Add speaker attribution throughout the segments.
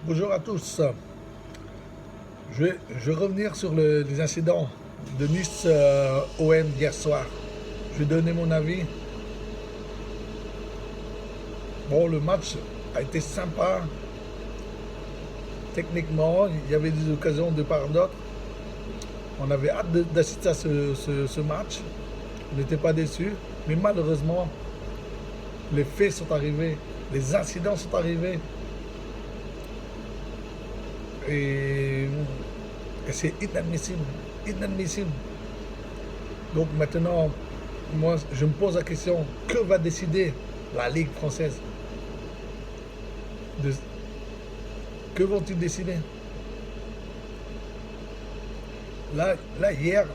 Speaker 1: Bonjour à tous. Je vais revenir sur les incidents de Nice OM d'hier soir. Je vais donner mon avis. Bon, le match a été sympa. Techniquement, il y avait des occasions de part d'autre. On avait hâte d'assister à ce match. On n'était pas déçus. Mais malheureusement, les faits sont arrivés. Les incidents sont arrivés. Et, et c'est inadmissible. Inadmissible. Donc maintenant, moi, je me pose la question, que va décider la Ligue française? de, Que vont-ils décider? Là, hier,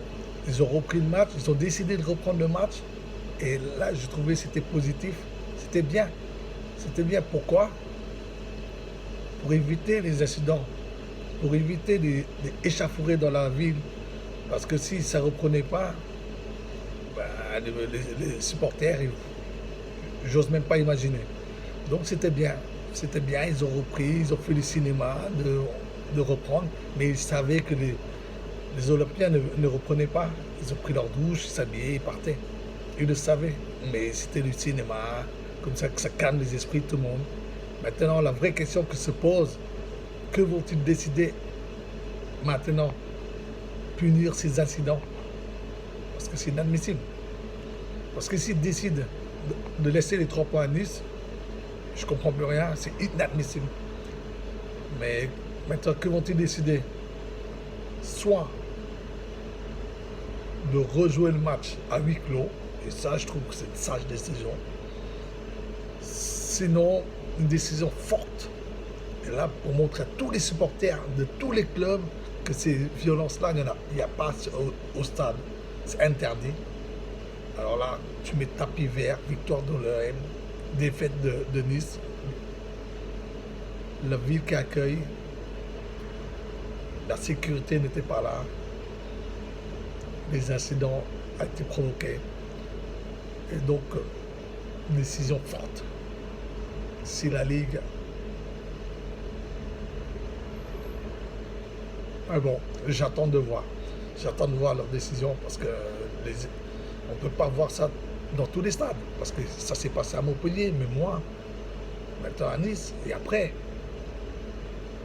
Speaker 1: ils ont repris le match, ils ont décidé de reprendre le match. Et là, je trouvais que c'était positif. C'était bien. C'était bien. Pourquoi? Pour éviter les incidents, pour éviter des échauffourées dans la ville. Parce que si ça ne reprenait pas, ben, les supporters, j'ose même pas imaginer. Donc c'était bien. C'était bien, ils ont repris, ils ont fait le cinéma de reprendre, mais ils savaient que les Olympiens ne reprenaient pas. Ils ont pris leur douche, ils s'habillaient, ils partaient. Ils le savaient, mais c'était le cinéma, comme ça que ça calme les esprits de tout le monde. Maintenant, la vraie question que se pose, que vont-ils décider maintenant? Punir ces incidents? Parce que c'est inadmissible. Parce que s'ils décident de laisser les 3 points à Nice, je comprends plus rien, c'est inadmissible. Mais maintenant, que vont-ils décider? Soit de rejouer le match à huis clos, et ça, je trouve que c'est une sage décision. Sinon, une décision forte. Et là, pour montrer à tous les supporters de tous les clubs que ces violences-là, il n'y a pas au stade. C'est interdit. Alors là, tu mets tapis vert, victoire de l'OM, défaite de Nice. La ville qui accueille, la sécurité n'était pas là. Les incidents ont été provoqués. Et donc, une décision forte. Si la Ligue... Mais bon, j'attends de voir. J'attends de voir leur décision parce que on ne peut pas voir ça dans tous les stades. Parce que ça s'est passé à Montpellier, mais moi, maintenant à Nice, et après,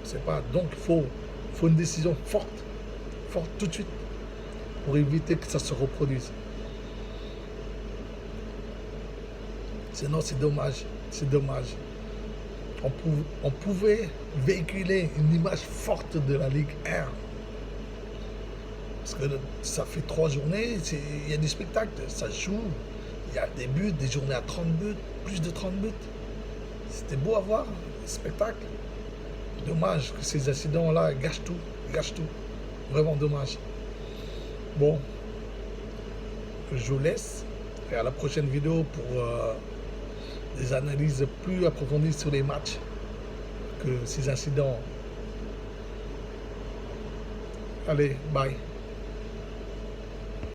Speaker 1: c'est pas. Donc il faut une décision forte tout de suite, pour éviter que ça se reproduise. Sinon, c'est dommage, c'est dommage. On pouvait véhiculer une image forte de la Ligue 1. Parce que ça fait 3 journées, il y a des spectacles, ça joue. Il y a des buts, des journées à 30 buts, plus de 30 buts. C'était beau à voir, le spectacle. Dommage que ces incidents-là gâchent tout, gâchent tout. Vraiment dommage. Bon, je vous laisse. Et à la prochaine vidéo pour des analyses plus approfondies sur les matchs que ces incidents. Allez, bye.